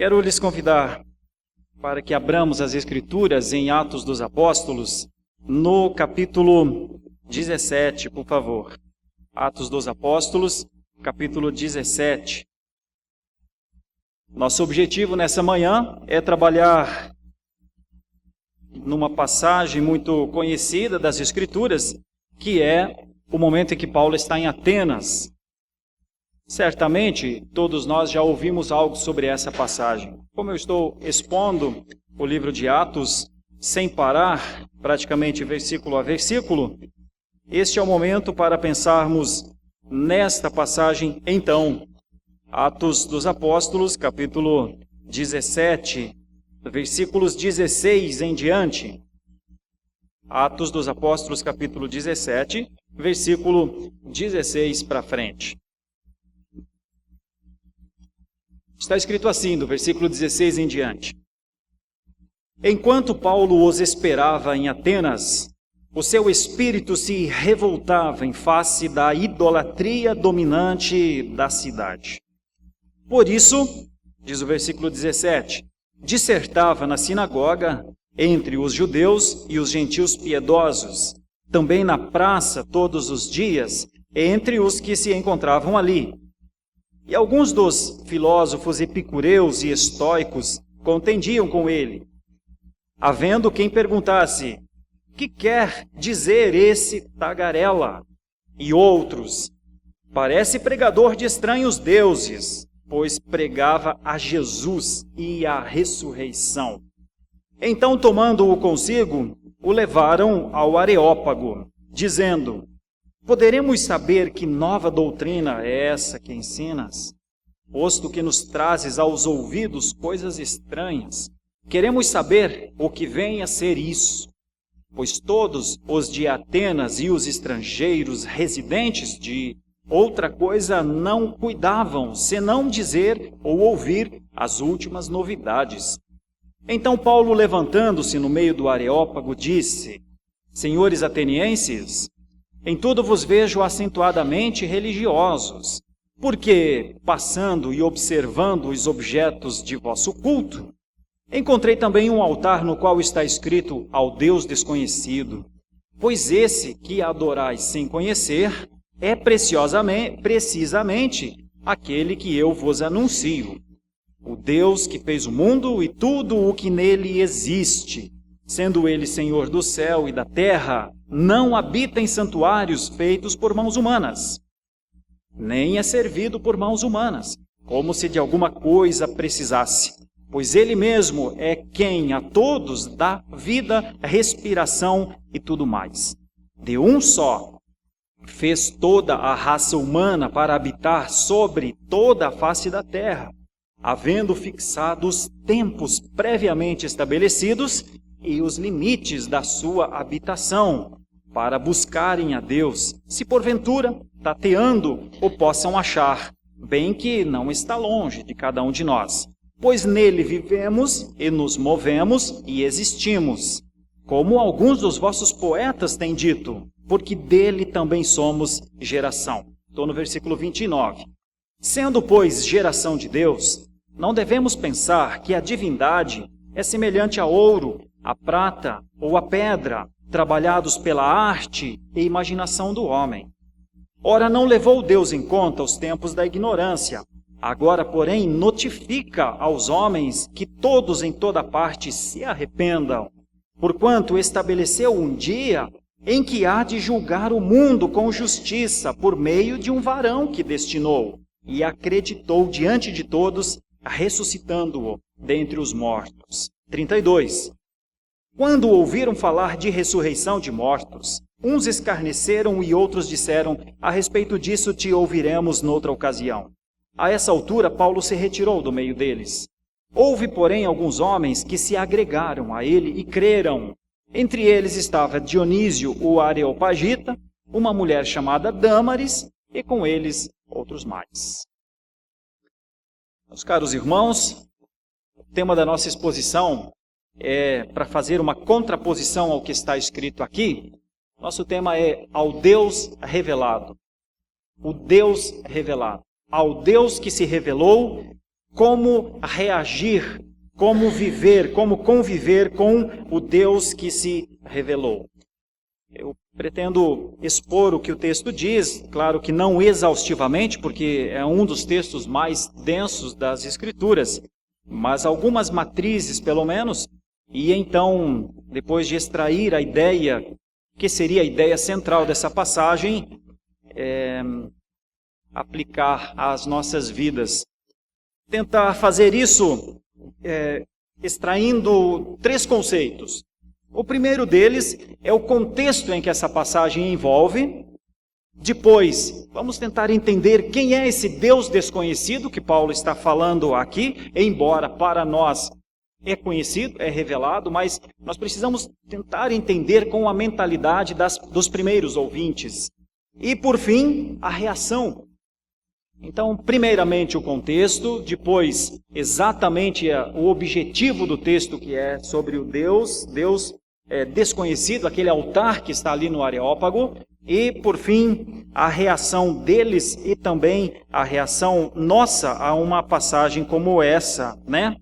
Quero lhes convidar para que abramos as Escrituras em Atos dos Apóstolos, no capítulo 17, por favor. Atos dos Apóstolos, capítulo 17. Nosso objetivo nessa manhã é trabalhar numa passagem muito conhecida das Escrituras, que é o momento em que Paulo está em Atenas. Certamente, todos nós já ouvimos algo sobre essa passagem. Como eu estou expondo o livro de Atos sem parar, praticamente versículo a versículo, este é o momento para pensarmos nesta passagem então. Atos dos Apóstolos, capítulo 17, versículos 16 em diante. Atos dos Apóstolos, capítulo 17, versículo 16 para frente. Está escrito assim, do versículo 16 em diante. Enquanto Paulo os esperava em Atenas, o seu espírito se revoltava em face da idolatria dominante da cidade. Por isso, diz o versículo 17, dissertava na sinagoga entre os judeus e os gentios piedosos, também na praça todos os dias, entre os que se encontravam ali. E alguns dos filósofos epicureus e estoicos contendiam com ele, havendo quem perguntasse, que quer dizer esse tagarela? E outros, parece pregador de estranhos deuses, pois pregava a Jesus e a ressurreição. Então, tomando-o consigo, o levaram ao Areópago, dizendo, poderemos saber que nova doutrina é essa que ensinas? Posto que nos trazes aos ouvidos coisas estranhas, queremos saber o que vem a ser isso. Pois todos os de Atenas e os estrangeiros residentes de outra coisa não cuidavam, senão dizer ou ouvir as últimas novidades. Então Paulo, levantando-se no meio do Areópago, disse, senhores atenienses, em tudo vos vejo acentuadamente religiosos, porque, passando e observando os objetos de vosso culto, encontrei também um altar no qual está escrito ao Deus desconhecido, pois esse que adorais sem conhecer é precisamente aquele que eu vos anuncio, o Deus que fez o mundo e tudo o que nele existe, sendo ele Senhor do céu e da terra, não habita em santuários feitos por mãos humanas, nem é servido por mãos humanas, como se de alguma coisa precisasse, pois ele mesmo é quem a todos dá vida, respiração e tudo mais. De um só, fez toda a raça humana para habitar sobre toda a face da terra, havendo fixado os tempos previamente estabelecidos e os limites da sua habitação, para buscarem a Deus, se porventura, tateando, o possam achar, bem que não está longe de cada um de nós, pois nele vivemos e nos movemos e existimos, como alguns dos vossos poetas têm dito, porque dele também somos geração. Estou no versículo 29. Sendo, pois, geração de Deus, não devemos pensar que a divindade é semelhante a ouro, a prata ou a pedra, trabalhados pela arte e imaginação do homem. Ora, não levou Deus em conta os tempos da ignorância. Agora, porém, notifica aos homens que todos em toda parte se arrependam, porquanto estabeleceu um dia em que há de julgar o mundo com justiça por meio de um varão que destinou, e acreditou diante de todos, ressuscitando-o dentre os mortos. 32. Quando ouviram falar de ressurreição de mortos, uns escarneceram e outros disseram, a respeito disso te ouviremos noutra ocasião. A essa altura, Paulo se retirou do meio deles. Houve, porém, alguns homens que se agregaram a ele e creram. Entre eles estava Dionísio, o Areopagita, uma mulher chamada Dâmaris, e com eles outros mais. Meus caros irmãos, o tema da nossa exposição é para fazer uma contraposição ao que está escrito aqui. Nosso tema é ao Deus revelado. O Deus revelado. Ao Deus que se revelou como reagir, como viver, como conviver com o Deus que se revelou. Eu pretendo expor o que o texto diz, claro que não exaustivamente, porque é um dos textos mais densos das Escrituras, mas algumas matrizes pelo menos, e então, depois de extrair a ideia, que seria a ideia central dessa passagem, aplicar às nossas vidas. Tentar fazer isso extraindo 3 conceitos. O primeiro deles é o contexto em que essa passagem envolve. Depois, vamos tentar entender quem é esse Deus desconhecido que Paulo está falando aqui, embora para nós é conhecido, é revelado, mas nós precisamos tentar entender com a mentalidade dos primeiros ouvintes. E, por fim, a reação. Então, primeiramente o contexto, depois exatamente o objetivo do texto, que é sobre o Deus desconhecido, aquele altar que está ali no Areópago, e, por fim, a reação deles e também a reação nossa a uma passagem como essa, né?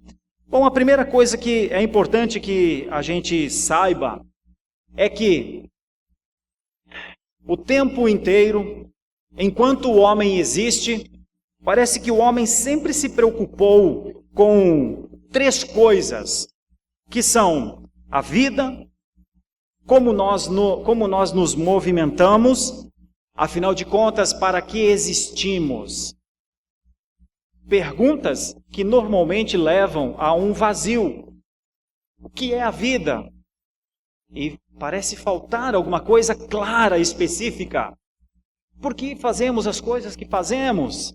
Bom, a primeira coisa que é importante que a gente saiba é que o tempo inteiro, enquanto o homem existe, parece que o homem sempre se preocupou com 3 coisas, que são a vida, como nós nos movimentamos, afinal de contas, para que existimos? Perguntas que normalmente levam a um vazio. O que é a vida? E parece faltar alguma coisa clara, específica. Por que fazemos as coisas que fazemos?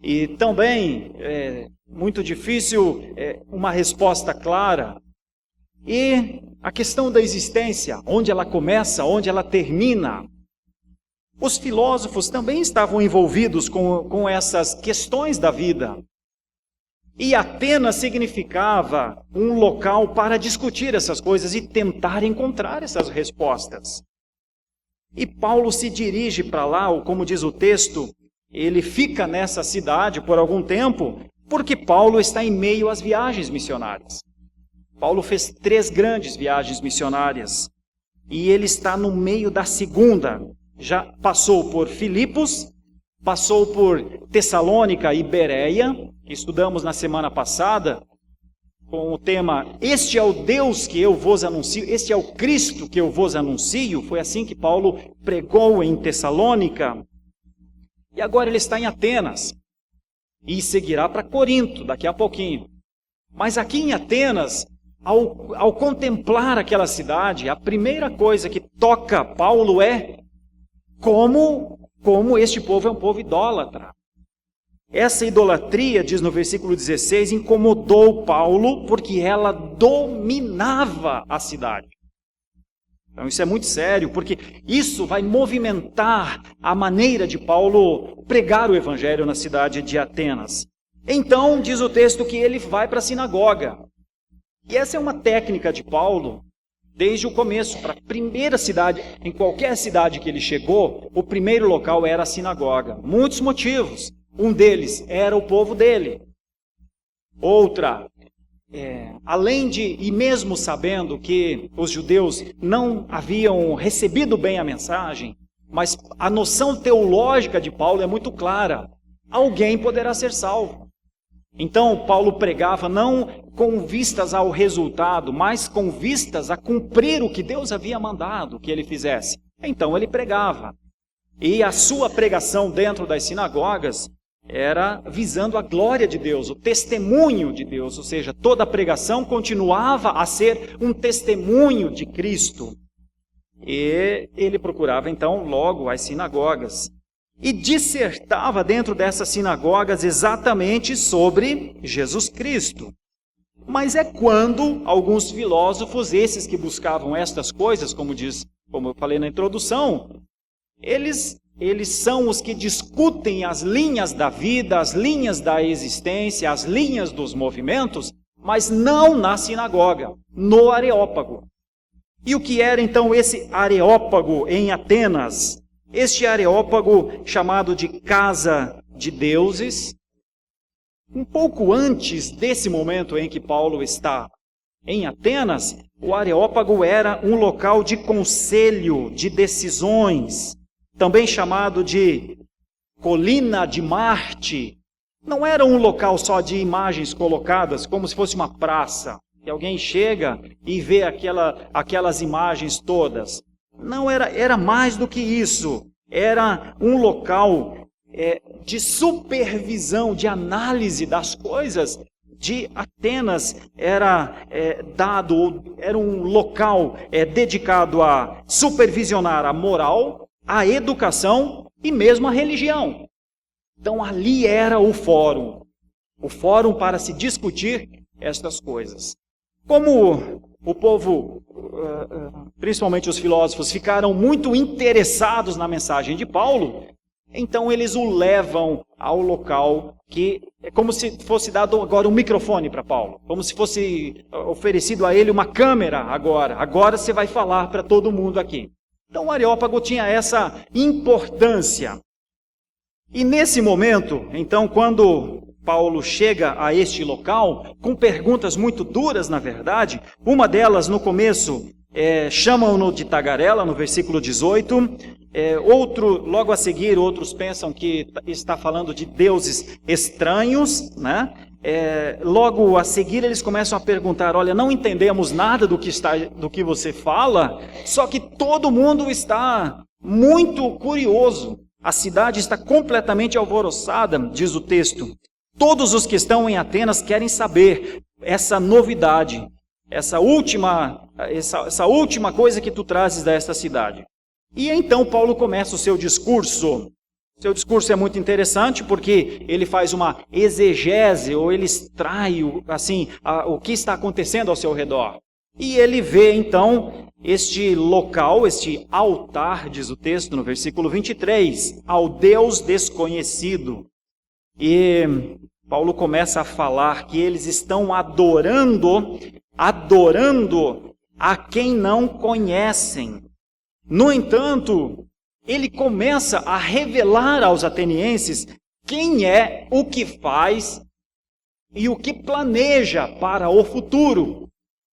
E também é muito difícil uma resposta clara. E a questão da existência, onde ela começa, onde ela termina. Os filósofos também estavam envolvidos com essas questões da vida. E Atenas significava um local para discutir essas coisas e tentar encontrar essas respostas. E Paulo se dirige para lá, ou como diz o texto, ele fica nessa cidade por algum tempo, porque Paulo está em meio às viagens missionárias. Paulo fez 3 grandes viagens missionárias, e ele está no meio da segunda. Já passou por Filipos, passou por Tessalônica e Bereia, que estudamos na semana passada, com o tema "Este é o Deus que eu vos anuncio, este é o Cristo que eu vos anuncio". Foi assim que Paulo pregou em Tessalônica. E agora ele está em Atenas, e seguirá para Corinto daqui a pouquinho. Mas aqui em Atenas, ao contemplar aquela cidade, a primeira coisa que toca Paulo é como este povo é um povo idólatra. Essa idolatria, diz no versículo 16, incomodou Paulo porque ela dominava a cidade. Então isso é muito sério, porque isso vai movimentar a maneira de Paulo pregar o evangelho na cidade de Atenas. Então, diz o texto que ele vai para a sinagoga. E essa é uma técnica de Paulo desde o começo. Para a primeira cidade, em qualquer cidade que ele chegou, o primeiro local era a sinagoga. Muitos motivos. Um deles era o povo dele. Outra, além de, e mesmo sabendo que os judeus não haviam recebido bem a mensagem, mas a noção teológica de Paulo é muito clara. Alguém poderá ser salvo. Então, Paulo pregava não com vistas ao resultado, mas com vistas a cumprir o que Deus havia mandado que ele fizesse. Então, ele pregava. E a sua pregação dentro das sinagogas era visando a glória de Deus, o testemunho de Deus, ou seja, toda a pregação continuava a ser um testemunho de Cristo. E ele procurava, então, logo as sinagogas. E dissertava dentro dessas sinagogas exatamente sobre Jesus Cristo. Mas é quando alguns filósofos, esses que buscavam estas coisas, como eu falei na introdução, eles são os que discutem as linhas da vida, as linhas da existência, as linhas dos movimentos, mas não na sinagoga, no Areópago. E o que era então esse Areópago em Atenas? Este Areópago, chamado de Casa de Deuses, Um pouco antes desse momento em que Paulo está em Atenas, o Areópago era um local de conselho, de decisões, também chamado de Colina de Marte. Não era um local só de imagens colocadas, como se fosse uma praça, que alguém chega e vê aquelas imagens todas. Não era mais do que isso. Era um local de supervisão, de análise das coisas. De Atenas era um local dedicado a supervisionar a moral, a educação e mesmo a religião. Então ali era o fórum para se discutir estas coisas. Como o povo, principalmente os filósofos, ficaram muito interessados na mensagem de Paulo, então eles o levam ao local que é como se fosse dado agora um microfone para Paulo, como se fosse oferecido a ele uma câmera agora. Agora você vai falar para todo mundo aqui. Então o Areópago tinha essa importância. E nesse momento, então, quando Paulo chega a este local, com perguntas muito duras, na verdade, uma delas no começo chamam-no de tagarela, no versículo 18, logo a seguir, outros pensam que está falando de deuses estranhos, né? Logo a seguir eles começam a perguntar, olha, não entendemos nada do que você fala, só que todo mundo está muito curioso. A cidade está completamente alvoroçada, diz o texto. Todos os que estão em Atenas querem saber essa novidade, essa última coisa que tu trazes desta cidade. E então Paulo começa o seu discurso. Seu discurso é muito interessante porque ele faz uma exegese, ou ele extrai o que está acontecendo ao seu redor. E ele vê então este local, este altar, diz o texto no versículo 23, ao Deus desconhecido. E Paulo começa a falar que eles estão adorando a quem não conhecem. No entanto, ele começa a revelar aos atenienses quem é, o que faz e o que planeja para o futuro.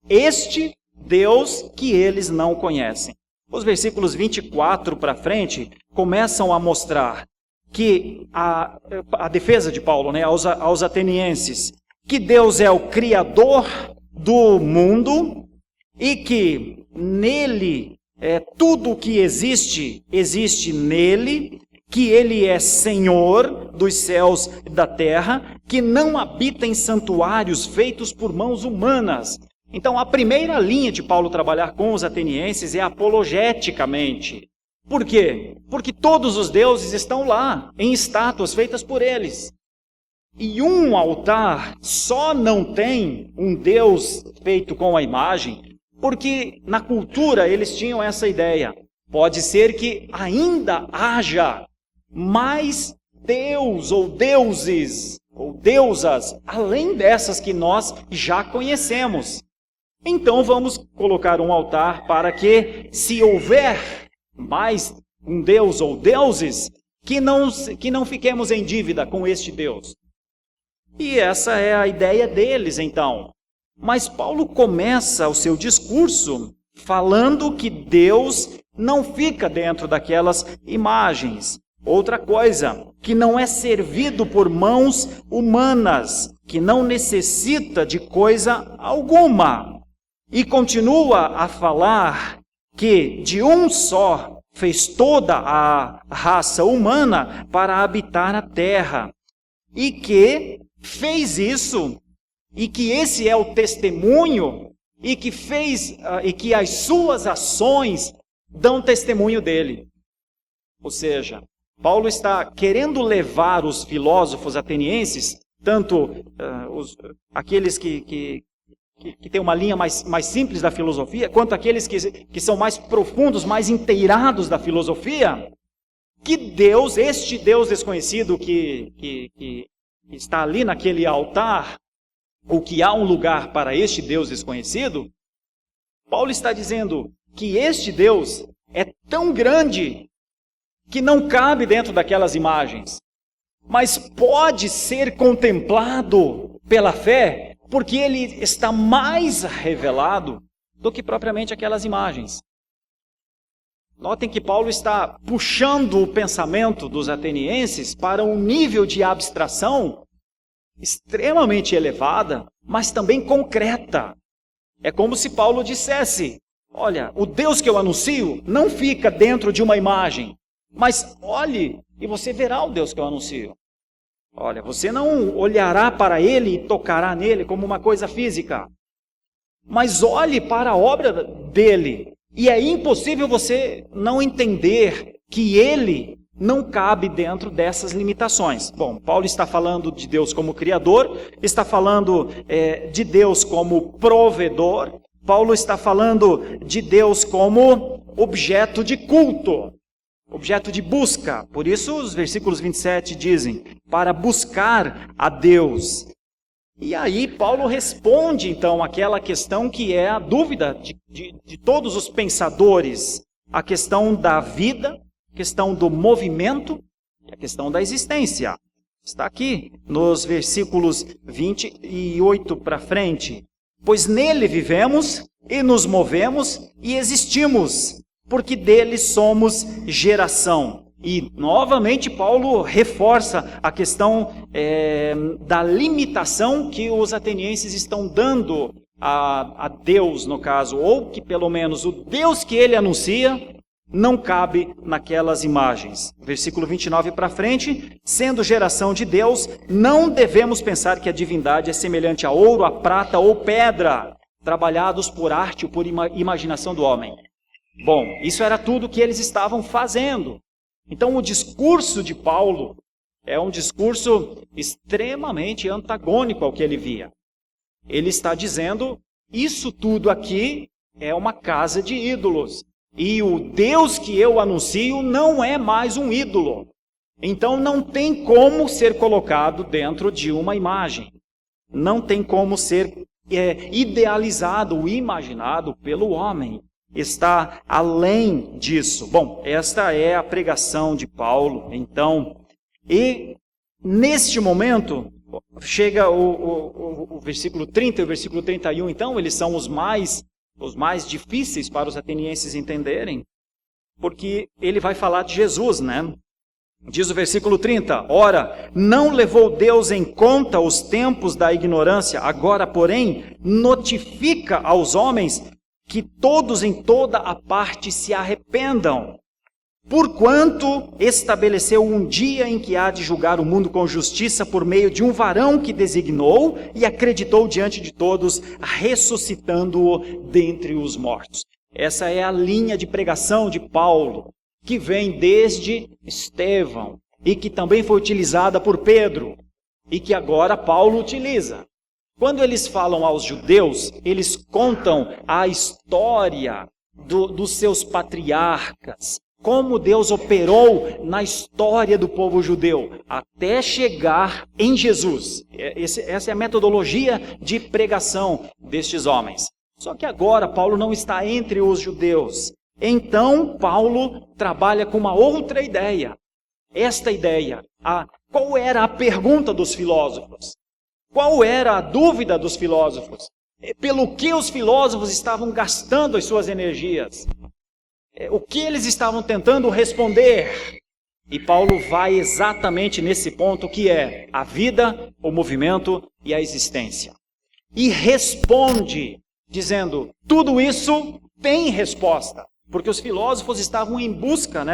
Este Deus que eles não conhecem. Os versículos 24 para frente começam a mostrar que a defesa de Paulo, né, aos atenienses, que Deus é o Criador do mundo e que nele tudo o que existe nele, que ele é Senhor dos céus e da terra, que não habita em santuários feitos por mãos humanas. Então a primeira linha de Paulo trabalhar com os atenienses é apologeticamente. Por quê? Porque todos os deuses estão lá, em estátuas feitas por eles. E um altar só não tem um Deus feito com a imagem, porque na cultura eles tinham essa ideia. Pode ser que ainda haja mais Deus ou deuses ou deusas, além dessas que nós já conhecemos. Então vamos colocar um altar para que, se houver mais um Deus ou deuses, que não fiquemos em dívida com este Deus. E essa é a ideia deles, então. Mas Paulo começa o seu discurso falando que Deus não fica dentro daquelas imagens. Outra coisa, que não é servido por mãos humanas, que não necessita de coisa alguma. E continua a falar que de um só fez toda a raça humana para habitar a terra. E que fez isso, e que esse é o testemunho, e que as suas ações dão testemunho dele. Ou seja, Paulo está querendo levar os filósofos atenienses, tanto aqueles que têm uma linha mais simples da filosofia, quanto aqueles que são mais profundos, mais inteirados da filosofia, que Deus, este Deus desconhecido que está ali naquele altar, ou que há um lugar para este Deus desconhecido, Paulo está dizendo que este Deus é tão grande que não cabe dentro daquelas imagens. mas pode ser contemplado pela fé, porque ele está mais revelado do que propriamente aquelas imagens. Notem que Paulo está puxando o pensamento dos atenienses para um nível de abstração extremamente elevada, mas também concreta. É como se Paulo dissesse: olha, o Deus que eu anuncio não fica dentro de uma imagem, mas olhe e você verá o Deus que eu anuncio. Olha, você não olhará para ele e tocará nele como uma coisa física, mas olhe para a obra dele. E é impossível você não entender que ele não cabe dentro dessas limitações. Bom, Paulo está falando de Deus como Criador, está falando de Deus como provedor, Paulo está falando de Deus como objeto de culto, objeto de busca. Por isso os versículos 27 dizem, para buscar a Deus. E aí Paulo responde então aquela questão que é a dúvida de todos os pensadores, a questão da vida, a questão do movimento e a questão da existência. Está aqui nos versículos 28 para frente. Pois nele vivemos e nos movemos e existimos, porque dele somos geração. E, novamente, Paulo reforça a questão da limitação que os atenienses estão dando a Deus, no caso, ou que, pelo menos, o Deus que ele anuncia não cabe naquelas imagens. Versículo 29 para frente, sendo geração de Deus, não devemos pensar que a divindade é semelhante a ouro, a prata ou pedra, trabalhados por arte ou por imaginação do homem. Bom, isso era tudo que eles estavam fazendo. Então, o discurso de Paulo é um discurso extremamente antagônico ao que ele via. Ele está dizendo, isso tudo aqui é uma casa de ídolos. E o Deus que eu anuncio não é mais um ídolo. Então, não tem como ser colocado dentro de uma imagem. Não tem como ser idealizado ou imaginado pelo homem. Está além disso. Bom, esta é a pregação de Paulo, então. E neste momento, chega o versículo 30 e o versículo 31, então, eles são os mais difíceis para os atenienses entenderem, porque ele vai falar de Jesus, né? Diz o versículo 30, ora, não levou Deus em conta os tempos da ignorância, agora, porém, notifica aos homens que todos em toda a parte se arrependam, porquanto estabeleceu um dia em que há de julgar o mundo com justiça por meio de um varão que designou e acreditou diante de todos, ressuscitando-o dentre os mortos. Essa é a linha de pregação de Paulo, que vem desde Estevão e que também foi utilizada por Pedro e que agora Paulo utiliza. Quando eles falam aos judeus, eles contam a história dos seus patriarcas, como Deus operou na história do povo judeu, até chegar em Jesus. Essa é a metodologia de pregação destes homens. Só que agora Paulo não está entre os judeus. Então Paulo trabalha com uma outra ideia. Esta ideia, qual era a pergunta dos filósofos? Qual era a dúvida dos filósofos? Pelo que os filósofos estavam gastando as suas energias? O que eles estavam tentando responder? E Paulo vai exatamente nesse ponto que é a vida, o movimento e a existência. E responde dizendo, tudo isso tem resposta. Porque os filósofos estavam em busca,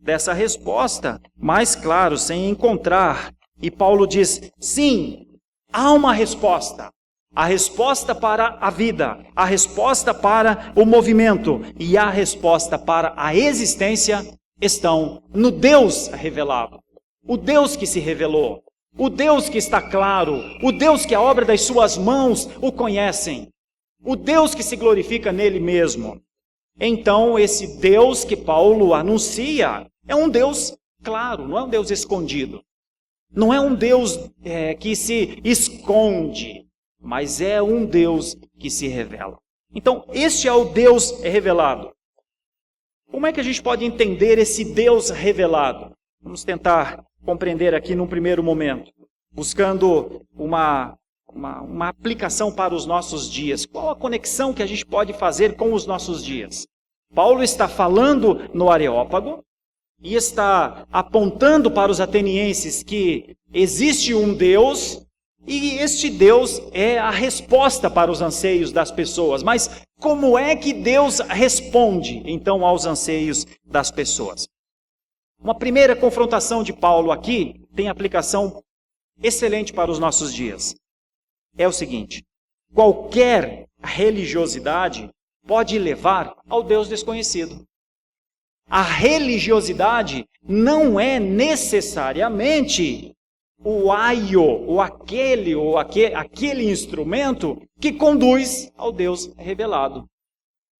dessa resposta, mas claro, sem encontrar. E Paulo diz, sim, há uma resposta. A resposta para a vida, a resposta para o movimento e a resposta para a existência estão no Deus revelado. O Deus que se revelou, o Deus que está claro, o Deus que a obra das suas mãos o conhecem, o Deus que se glorifica nele mesmo. Então, esse Deus que Paulo anuncia é um Deus claro, não é um Deus escondido. Não é um Deus que se esconde, mas é um Deus que se revela. Então, este é o Deus revelado. Como é que a gente pode entender esse Deus revelado? Vamos tentar compreender aqui num primeiro momento, buscando uma aplicação para os nossos dias. Qual a conexão que a gente pode fazer com os nossos dias? Paulo está falando no Areópago e está apontando para os atenienses que existe um Deus e este Deus é a resposta para os anseios das pessoas. Mas como é que Deus responde, então, aos anseios das pessoas? Uma primeira confrontação de Paulo aqui tem aplicação excelente para os nossos dias. É o seguinte: qualquer religiosidade pode levar ao Deus desconhecido. A religiosidade não é necessariamente o aio, ou aquele instrumento que conduz ao Deus revelado.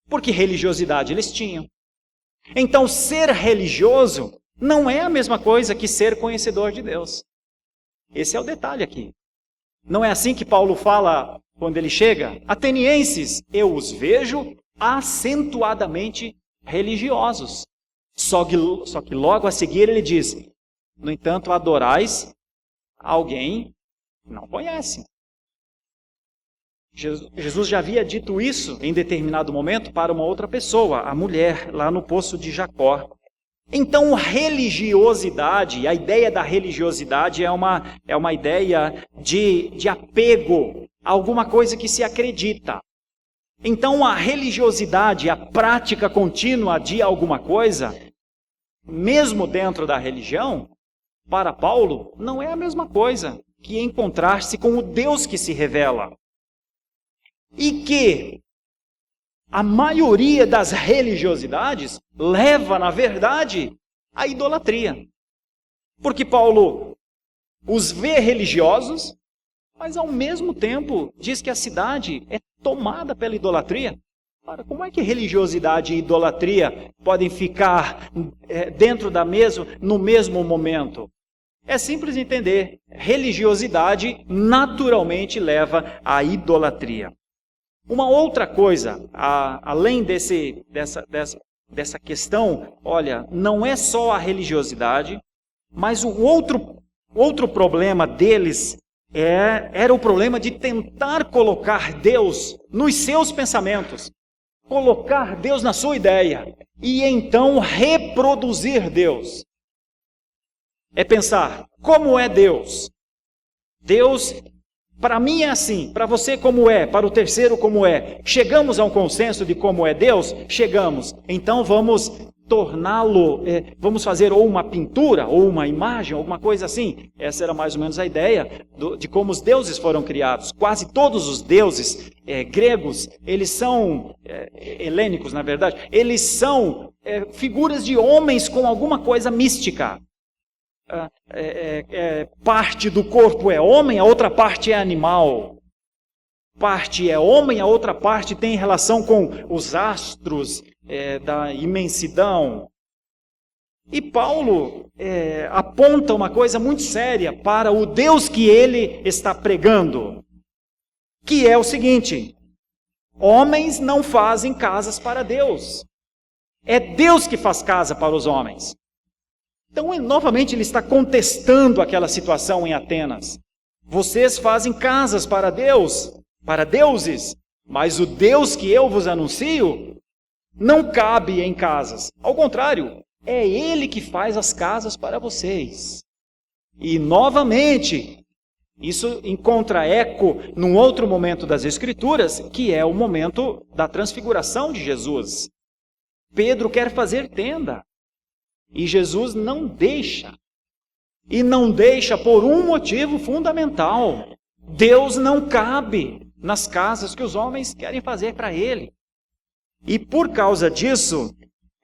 Porque religiosidade eles tinham. Então, ser religioso não é a mesma coisa que ser conhecedor de Deus. Esse é o detalhe aqui. Não é assim que Paulo fala quando ele chega? Atenienses, eu os vejo acentuadamente religiosos. Só que logo a seguir ele diz, no entanto, adorais alguém que não conhece. Jesus já havia dito isso em determinado momento para uma outra pessoa, a mulher, lá no poço de Jacó. Então, religiosidade, a ideia da religiosidade é uma ideia de apego a alguma coisa que se acredita. Então, a religiosidade, a prática contínua de alguma coisa, mesmo dentro da religião, para Paulo, não é a mesma coisa que encontrar-se com o Deus que se revela. E que a maioria das religiosidades leva, na verdade, à idolatria. Porque Paulo os vê religiosos, mas ao mesmo tempo diz que a cidade é tomada pela idolatria. Ora, como é que religiosidade e idolatria podem ficar dentro no mesmo momento? É simples entender. Religiosidade naturalmente leva à idolatria. Uma outra coisa, além dessa questão, olha, não é só a religiosidade, mas o outro problema deles era o problema de tentar colocar Deus nos seus pensamentos, colocar Deus na sua ideia e então reproduzir Deus. É pensar, como é Deus? Deus, para mim é assim, para você como é, para o terceiro como é. Chegamos a um consenso de como é Deus? Chegamos. Então vamos torná-lo, vamos fazer ou uma pintura, ou uma imagem, alguma coisa assim. Essa era mais ou menos a ideia de como os deuses foram criados. Quase todos os deuses gregos, eles são, helênicos na verdade, eles são figuras de homens com alguma coisa mística. Parte do corpo é homem, a outra parte é animal. Parte é homem, a outra parte tem relação com os astros da imensidão. E Paulo aponta uma coisa muito séria para o Deus que ele está pregando, que é o seguinte: homens não fazem casas para Deus. É Deus que faz casa para os homens. Então, novamente, ele está contestando aquela situação em Atenas. Vocês fazem casas para Deus, para deuses, mas o Deus que eu vos anuncio não cabe em casas. Ao contrário, é Ele que faz as casas para vocês. E, novamente, isso encontra eco num outro momento das Escrituras, que é o momento da transfiguração de Jesus. Pedro quer fazer tenda. E Jesus não deixa. E não deixa por um motivo fundamental. Deus não cabe nas casas que os homens querem fazer para Ele. E por causa disso,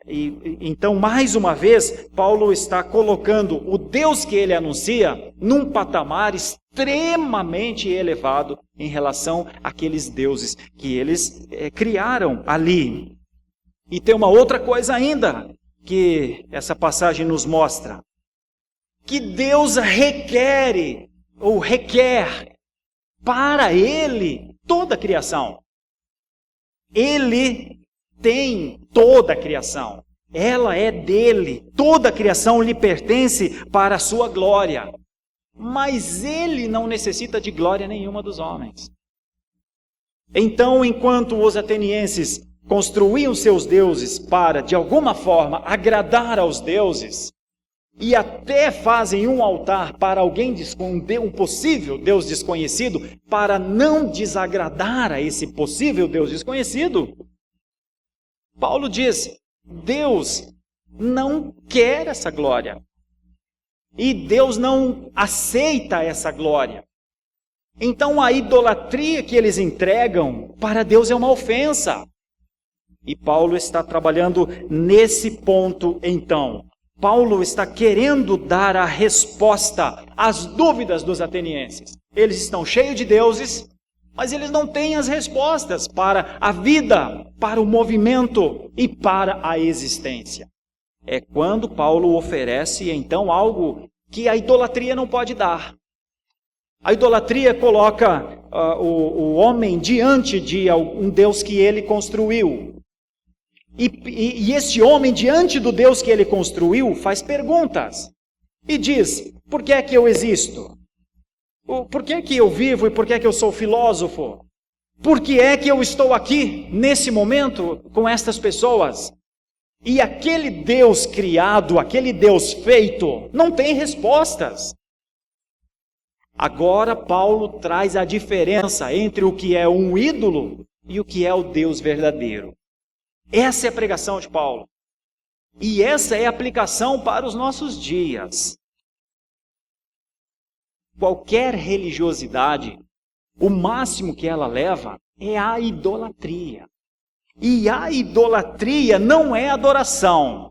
então mais uma vez, Paulo está colocando o Deus que ele anuncia num patamar extremamente elevado em relação àqueles deuses que eles criaram ali. E tem uma outra coisa ainda que essa passagem nos mostra, que Deus requer para Ele toda a criação. Ele tem toda a criação. ela é dele, toda a criação lhe pertence para a sua glória. Mas ele não necessita de glória nenhuma dos homens. Então, enquanto os atenienses construíam seus deuses para, de alguma forma, agradar aos deuses, e até fazem um altar para alguém, um possível Deus desconhecido, para não desagradar a esse possível Deus desconhecido, Paulo diz, Deus não quer essa glória. E Deus não aceita essa glória. Então a idolatria que eles entregam para Deus é uma ofensa. E Paulo está trabalhando nesse ponto então. Paulo está querendo dar a resposta às dúvidas dos atenienses. Eles estão cheios de deuses, mas eles não têm as respostas para a vida, para o movimento e para a existência. É quando Paulo oferece então algo que a idolatria não pode dar. A idolatria coloca o homem diante de um Deus que ele construiu. E esse homem, diante do Deus que ele construiu, faz perguntas. E diz, por que é que eu existo? Por que é que eu vivo e por que é que eu sou filósofo? Por que é que eu estou aqui, nesse momento, com estas pessoas? E aquele Deus criado, aquele Deus feito, não tem respostas. Agora Paulo traz a diferença entre o que é um ídolo e o que é o Deus verdadeiro. Essa é a pregação de Paulo. E essa é a aplicação para os nossos dias. Qualquer religiosidade, o máximo que ela leva é a idolatria. E a idolatria não é adoração.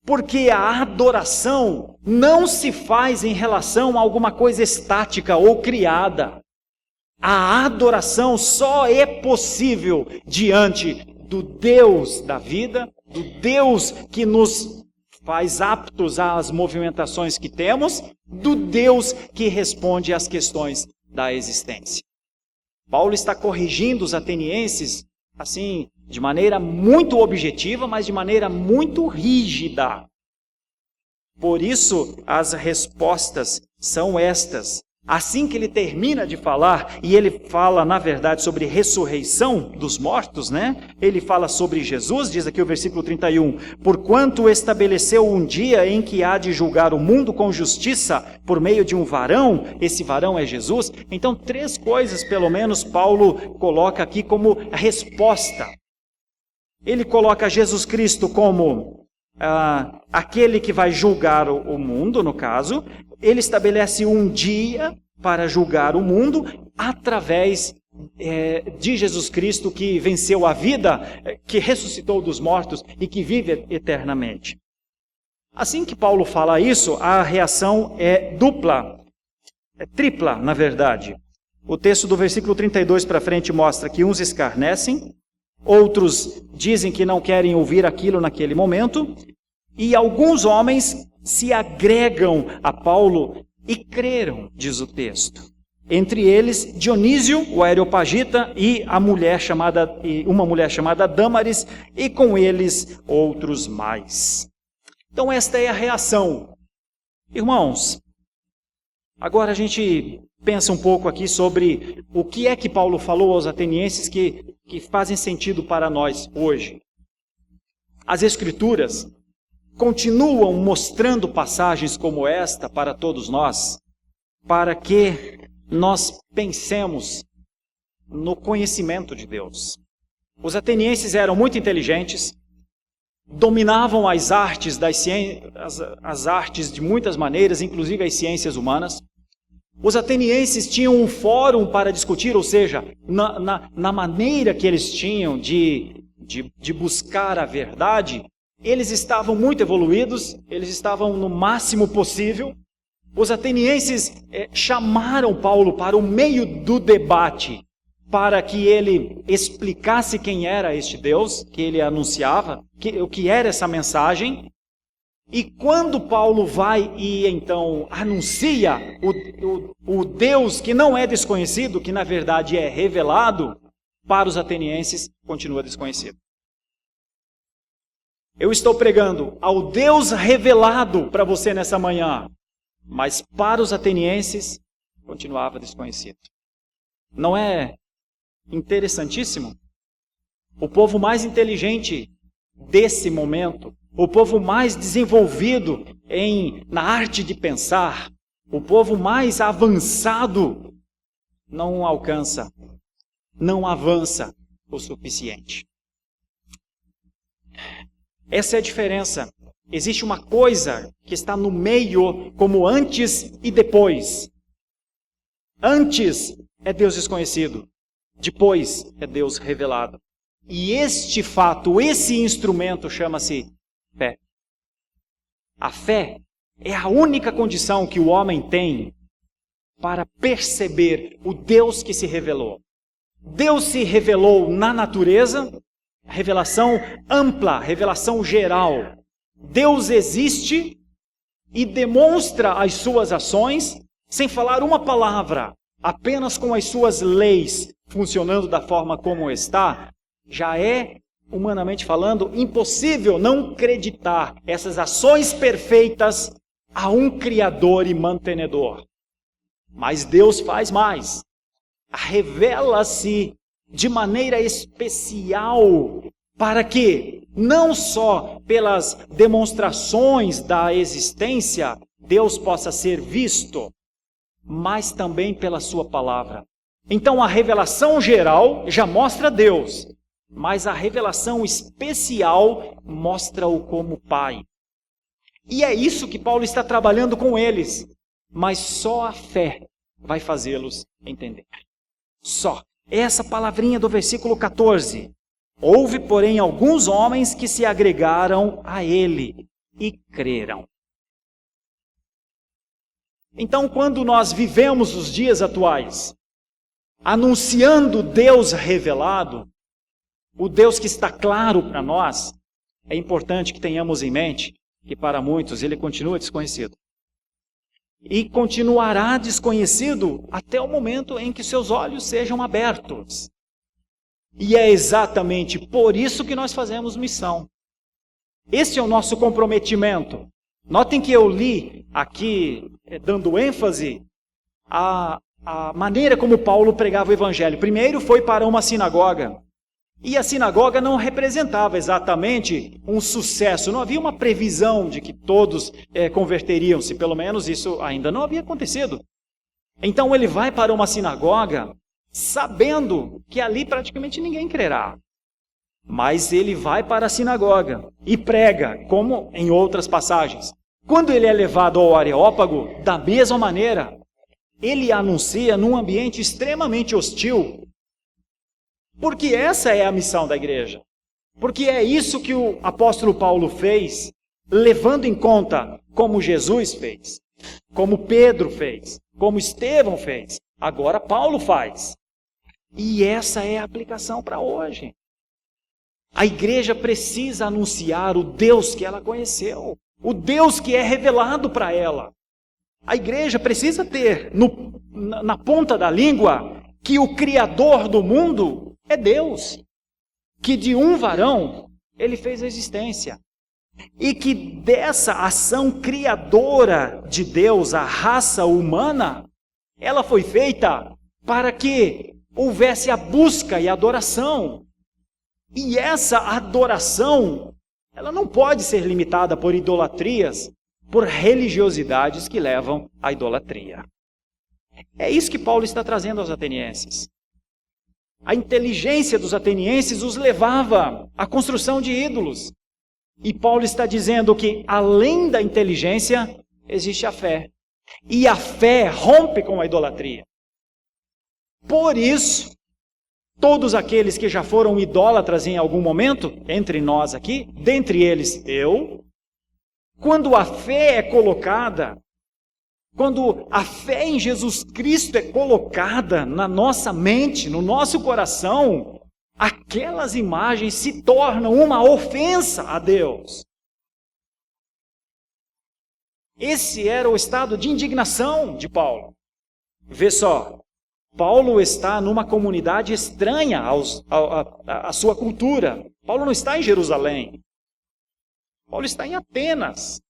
Porque a adoração não se faz em relação a alguma coisa estática ou criada. A adoração só é possível diante do Deus da vida, do Deus que nos faz aptos às movimentações que temos, do Deus que responde às questões da existência. Paulo está corrigindo os atenienses, assim, de maneira muito objetiva, mas de maneira muito rígida. Por isso, as respostas são estas. Assim que ele termina de falar, e ele fala, na verdade, sobre ressurreição dos mortos, né? Ele fala sobre Jesus, diz aqui o versículo 31, porquanto estabeleceu um dia em que há de julgar o mundo com justiça por meio de um varão, esse varão é Jesus. Então, 3 coisas, pelo menos, Paulo coloca aqui como resposta. Ele coloca Jesus Cristo como aquele que vai julgar o mundo, no caso. Ele estabelece um dia para julgar o mundo através de Jesus Cristo, que venceu a vida, que ressuscitou dos mortos e que vive eternamente. Assim que Paulo fala isso, a reação é dupla, é tripla, na verdade. O texto do versículo 32 para frente mostra que uns escarnecem, outros dizem que não querem ouvir aquilo naquele momento, e alguns homens se agregam a Paulo e creram, diz o texto. Entre eles, Dionísio, o Areopagita, e uma mulher chamada Dâmaris, e com eles outros mais. Então esta é a reação. Irmãos, agora a gente pensa um pouco aqui sobre o que é que Paulo falou aos atenienses que fazem sentido para nós hoje. As Escrituras continuam mostrando passagens como esta para todos nós, para que nós pensemos no conhecimento de Deus. Os atenienses eram muito inteligentes, dominavam as artes as artes de muitas maneiras, inclusive as ciências humanas. Os atenienses tinham um fórum para discutir, ou seja, na maneira que eles tinham de buscar a verdade, eles estavam muito evoluídos, eles estavam no máximo possível. Os atenienses chamaram Paulo para o meio do debate, para que ele explicasse quem era este Deus, que ele anunciava, o que era essa mensagem. E quando Paulo vai e então anuncia o Deus que não é desconhecido, que na verdade é revelado, para os atenienses continua desconhecido. Eu estou pregando ao Deus revelado para você nessa manhã, mas para os atenienses continuava desconhecido. Não é interessantíssimo? O povo mais inteligente desse momento, o povo mais desenvolvido na arte de pensar, o povo mais avançado, não alcança, não avança o suficiente. Essa é a diferença. Existe uma coisa que está no meio, como antes e depois. Antes é Deus desconhecido, depois é Deus revelado. E este fato, esse instrumento chama-se fé. A fé é a única condição que o homem tem para perceber o Deus que se revelou. Deus se revelou na natureza, revelação ampla, revelação geral. Deus existe e demonstra as suas ações sem falar uma palavra, apenas com as suas leis funcionando da forma como está. Já é, humanamente falando, impossível não acreditar essas ações perfeitas a um Criador e mantenedor. Mas Deus faz mais. Revela-se de maneira especial para que, não só pelas demonstrações da existência, Deus possa ser visto, mas também pela sua palavra. Então a revelação geral já mostra Deus, mas a revelação especial mostra-o como Pai. E é isso que Paulo está trabalhando com eles, mas só a fé vai fazê-los entender. Só. Essa palavrinha do versículo 14. Houve, porém, alguns homens que se agregaram a ele e creram. Então, quando nós vivemos os dias atuais, anunciando Deus revelado, o Deus que está claro para nós, é importante que tenhamos em mente que para muitos ele continua desconhecido. E continuará desconhecido até o momento em que seus olhos sejam abertos. E é exatamente por isso que nós fazemos missão. Esse é o nosso comprometimento. Notem que eu li aqui, dando ênfase à maneira como Paulo pregava o evangelho. Primeiro foi para uma sinagoga. E a sinagoga não representava exatamente um sucesso. Não havia uma previsão de que todos converteriam-se. Pelo menos isso ainda não havia acontecido. Então ele vai para uma sinagoga sabendo que ali praticamente ninguém crerá. Mas ele vai para a sinagoga e prega, como em outras passagens. Quando ele é levado ao Areópago, da mesma maneira, ele anuncia num ambiente extremamente hostil. Porque essa é a missão da igreja. Porque é isso que o apóstolo Paulo fez, levando em conta como Jesus fez, como Pedro fez, como Estevão fez. Agora Paulo faz. E essa é a aplicação para hoje. A igreja precisa anunciar o Deus que ela conheceu, o Deus que é revelado para ela. A igreja precisa ter na ponta da língua que o Criador do mundo é Deus, que de um varão ele fez a existência, e que dessa ação criadora de Deus, a raça humana, ela foi feita para que houvesse a busca e a adoração. E essa adoração, ela não pode ser limitada por idolatrias, por religiosidades que levam à idolatria. É isso que Paulo está trazendo aos atenienses. A inteligência dos atenienses os levava à construção de ídolos. E Paulo está dizendo que, além da inteligência, existe a fé. E a fé rompe com a idolatria. Por isso, todos aqueles que já foram idólatras em algum momento, entre nós aqui, dentre eles eu, quando a fé é colocada, quando a fé em Jesus Cristo é colocada na nossa mente, no nosso coração, aquelas imagens se tornam uma ofensa a Deus. Esse era o estado de indignação de Paulo. Vê só, Paulo está numa comunidade estranha à sua cultura. Paulo não está em Jerusalém. Paulo está em Atenas.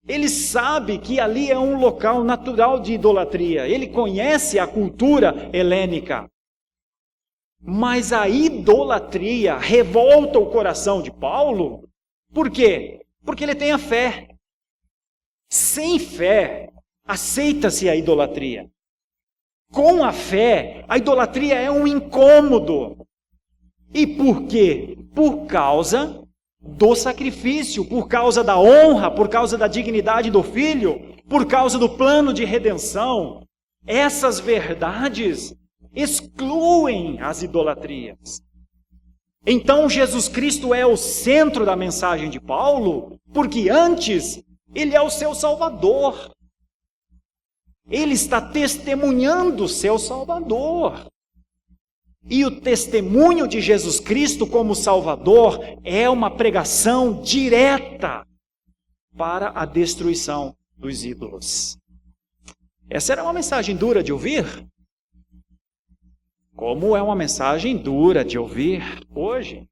Ele sabe que ali é um local natural de idolatria. Ele conhece a cultura helênica. Mas a idolatria revolta o coração de Paulo. Por quê? Porque ele tem a fé. Sem fé, aceita-se a idolatria. Com a fé, a idolatria é um incômodo. E por quê? Por causa do sacrifício, por causa da honra, por causa da dignidade do filho, por causa do plano de redenção. Essas verdades excluem as idolatrias. Então Jesus Cristo é o centro da mensagem de Paulo, porque antes ele é o seu Salvador. Ele está testemunhando o seu Salvador. E o testemunho de Jesus Cristo como Salvador é uma pregação direta para a destruição dos ídolos. Essa era uma mensagem dura de ouvir? Como é uma mensagem dura de ouvir hoje?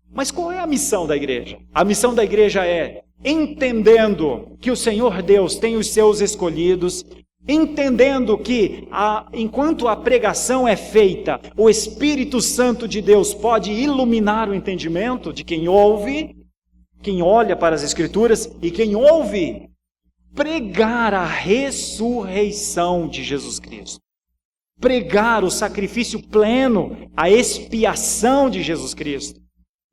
Mas qual é a missão da igreja? A missão da igreja é, entendendo que o Senhor Deus tem os seus escolhidos, entendendo que, enquanto a pregação é feita, o Espírito Santo de Deus pode iluminar o entendimento de quem ouve, quem olha para as Escrituras e quem ouve, pregar a ressurreição de Jesus Cristo. Pregar o sacrifício pleno, a expiação de Jesus Cristo.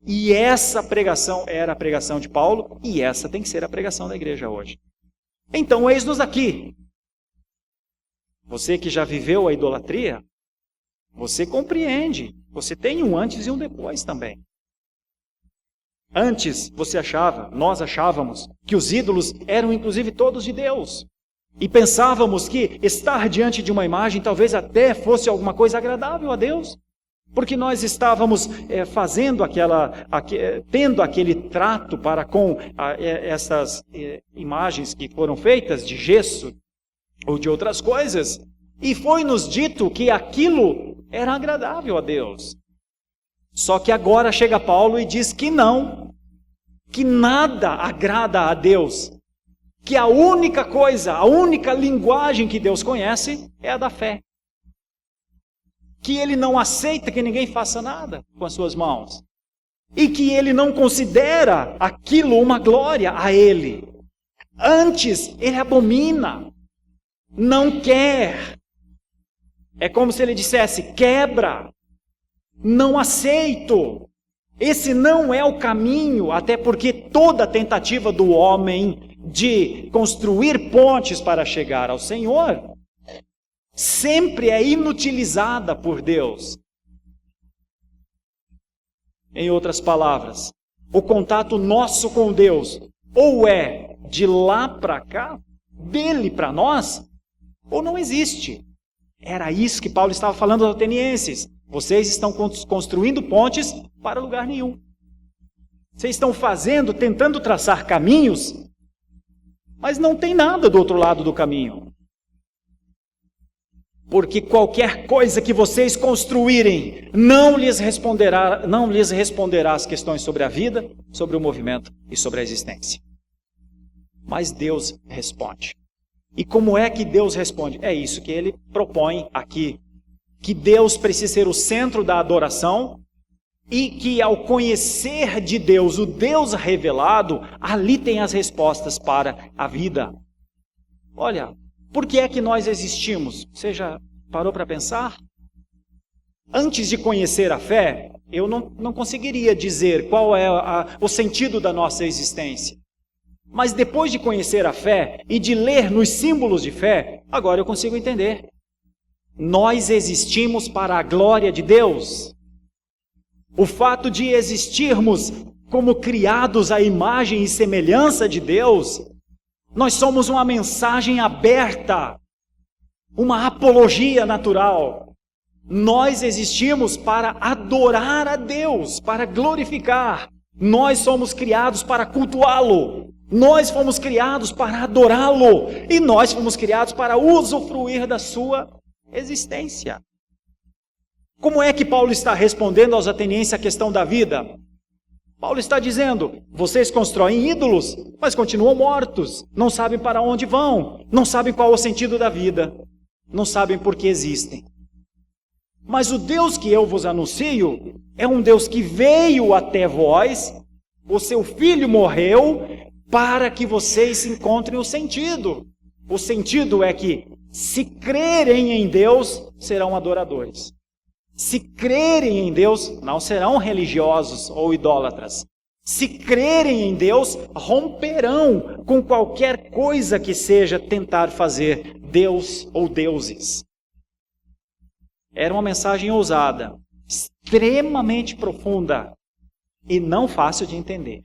E essa pregação era a pregação de Paulo, e essa tem que ser a pregação da igreja hoje. Então, eis-nos aqui. Você que já viveu a idolatria, você compreende. Você tem um antes e um depois também. Antes, nós achávamos, que os ídolos eram inclusive todos de Deus. E pensávamos que estar diante de uma imagem talvez até fosse alguma coisa agradável a Deus. Porque nós estávamos tendo aquele trato para com essas imagens que foram feitas de gesso ou de outras coisas, e foi-nos dito que aquilo era agradável a Deus. Só que agora chega Paulo e diz que não, que nada agrada a Deus, que a única coisa, a única linguagem que Deus conhece é a da fé. Que ele não aceita que ninguém faça nada com as suas mãos. E que ele não considera aquilo uma glória a ele. Antes, ele abomina, não quer. É como se ele dissesse, quebra, não aceito. Esse não é o caminho, até porque toda tentativa do homem de construir pontes para chegar ao Senhor sempre é inutilizada por Deus. Em outras palavras, o contato nosso com Deus ou é de lá para cá, dele para nós, ou não existe. Era isso que Paulo estava falando aos atenienses. Vocês estão construindo pontes para lugar nenhum. Vocês estão tentando traçar caminhos, mas não tem nada do outro lado do caminho. Porque qualquer coisa que vocês construírem não lhes responderá às questões sobre a vida, sobre o movimento e sobre a existência. Mas Deus responde. E como é que Deus responde? É isso que ele propõe aqui. Que Deus precisa ser o centro da adoração e que ao conhecer de Deus, o Deus revelado, ali tem as respostas para a vida. Olha, por que é que nós existimos? Você já parou para pensar? Antes de conhecer a fé, eu não conseguiria dizer qual é o sentido da nossa existência. Mas depois de conhecer a fé e de ler nos símbolos de fé, agora eu consigo entender. Nós existimos para a glória de Deus. O fato de existirmos como criados à imagem e semelhança de Deus, nós somos uma mensagem aberta, uma apologia natural. Nós existimos para adorar a Deus, para glorificar. Nós somos criados para cultuá-lo. Nós fomos criados para adorá-lo. E nós fomos criados para usufruir da sua existência. Como é que Paulo está respondendo aos atenienses a questão da vida? Paulo está dizendo, vocês constroem ídolos, mas continuam mortos, não sabem para onde vão, não sabem qual é o sentido da vida, não sabem por que existem. Mas o Deus que eu vos anuncio é um Deus que veio até vós, o seu Filho morreu para que vocês encontrem o sentido. O sentido é que, se crerem em Deus, serão adoradores. Se crerem em Deus, não serão religiosos ou idólatras. Se crerem em Deus, romperão com qualquer coisa que seja tentar fazer Deus ou deuses. Era uma mensagem ousada, extremamente profunda e não fácil de entender.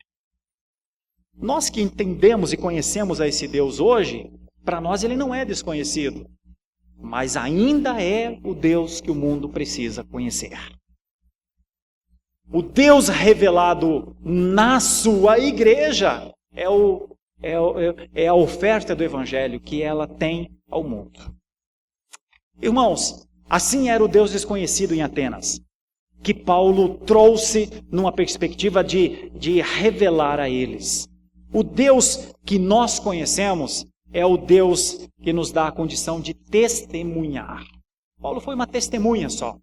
Nós que entendemos e conhecemos a esse Deus hoje, para nós ele não é desconhecido, mas ainda é o Deus que o mundo precisa conhecer. O Deus revelado na sua igreja é a oferta do Evangelho que ela tem ao mundo. Irmãos, assim era o Deus desconhecido em Atenas, que Paulo trouxe numa perspectiva de revelar a eles. O Deus que nós conhecemos é o Deus que nos dá a condição de testemunhar. Paulo foi uma testemunha só.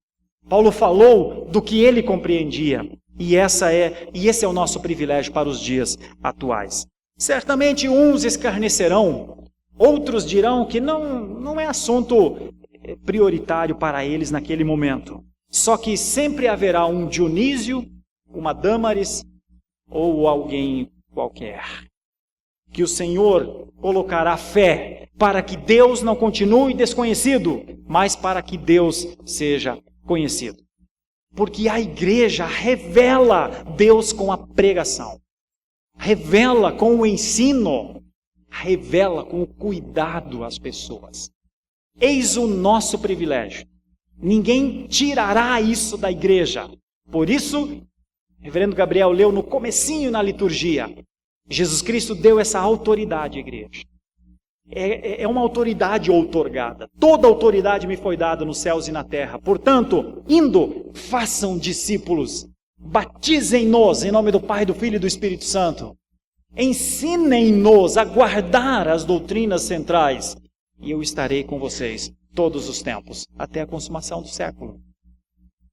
Paulo falou do que ele compreendia, e esse é o nosso privilégio para os dias atuais. Certamente uns escarnecerão, outros dirão que não é assunto prioritário para eles naquele momento. Só que sempre haverá um Dionísio, uma Dâmaris ou alguém qualquer, que o Senhor colocará fé para que Deus não continue desconhecido, mas para que Deus seja conhecido. Porque a igreja revela Deus com a pregação, revela com o ensino, revela com o cuidado às pessoas. Eis o nosso privilégio. Ninguém tirará isso da igreja. Por isso, o reverendo Gabriel leu no comecinho na liturgia, Jesus Cristo deu essa autoridade à igreja. É uma autoridade outorgada. Toda autoridade me foi dada nos céus e na terra. Portanto, indo, façam discípulos. Batizem-nos em nome do Pai, do Filho e do Espírito Santo. Ensinem-nos a guardar as doutrinas centrais. E eu estarei com vocês todos os tempos, até a consumação do século.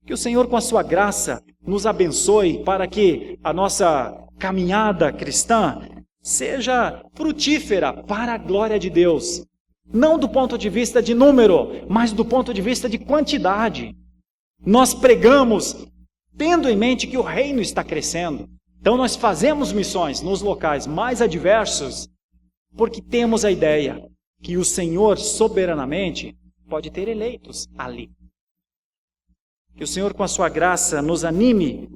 Que o Senhor, com a sua graça, nos abençoe para que a nossa caminhada cristã seja frutífera para a glória de Deus. Não do ponto de vista de número, mas do ponto de vista de quantidade. Nós pregamos tendo em mente que o reino está crescendo. Então nós fazemos missões nos locais mais adversos, porque temos a ideia que o Senhor soberanamente pode ter eleitos ali. Que o Senhor, com a sua graça, nos anime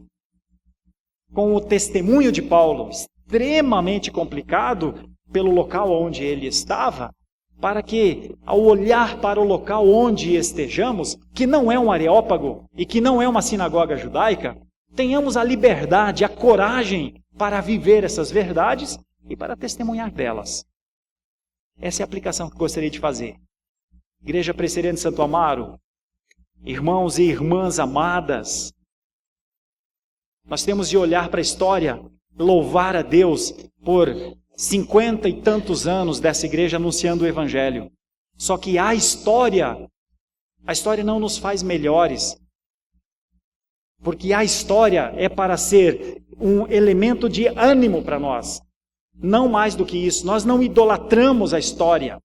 com o testemunho de Paulo, extremamente complicado pelo local onde ele estava, para que, ao olhar para o local onde estejamos, que não é um areópago e que não é uma sinagoga judaica, tenhamos a liberdade, a coragem para viver essas verdades e para testemunhar delas. Essa é a aplicação que gostaria de fazer. Igreja Presbiteriana de Santo Amaro, irmãos e irmãs amadas, nós temos de olhar para a história, louvar a Deus por 50 e tantos anos dessa igreja anunciando o Evangelho. Só que a história não nos faz melhores, porque a história é para ser um elemento de ânimo para nós. Não mais do que isso, nós não idolatramos a história.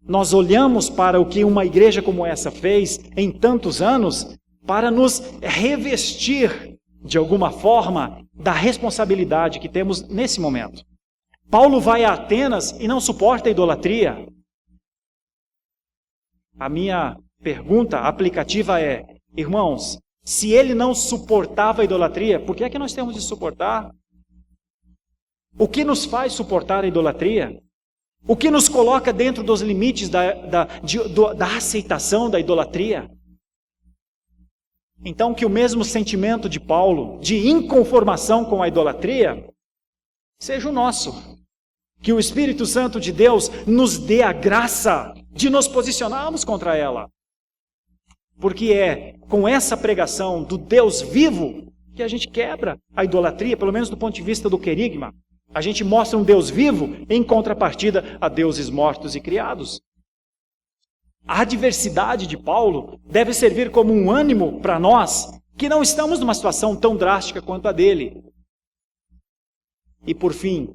Nós olhamos para o que uma igreja como essa fez em tantos anos para nos revestir, de alguma forma, da responsabilidade que temos nesse momento. Paulo vai a Atenas e não suporta a idolatria. A minha pergunta aplicativa é, irmãos, se ele não suportava a idolatria, por que é que nós temos de suportar? O que nos faz suportar a idolatria? O que nos coloca dentro dos limites da aceitação da idolatria? Então, que o mesmo sentimento de Paulo, de inconformação com a idolatria, seja o nosso. Que o Espírito Santo de Deus nos dê a graça de nos posicionarmos contra ela. Porque é com essa pregação do Deus vivo que a gente quebra a idolatria, pelo menos do ponto de vista do querigma. A gente mostra um Deus vivo em contrapartida a deuses mortos e criados. A adversidade de Paulo deve servir como um ânimo para nós que não estamos numa situação tão drástica quanto a dele. E por fim,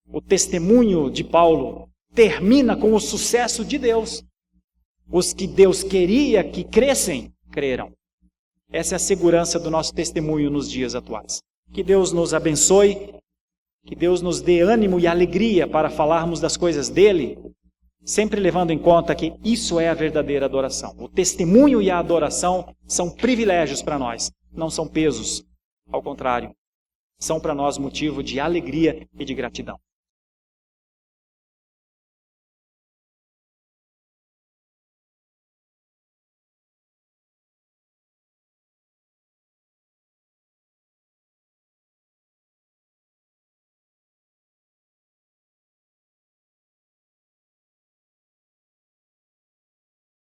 o testemunho de Paulo termina com o sucesso de Deus. Os que Deus queria que crescem, creram. Essa é a segurança do nosso testemunho nos dias atuais. Que Deus nos abençoe, que Deus nos dê ânimo e alegria para falarmos das coisas dele, sempre levando em conta que isso é a verdadeira adoração. O testemunho e a adoração são privilégios para nós, não são pesos. Ao contrário, são para nós motivo de alegria e de gratidão.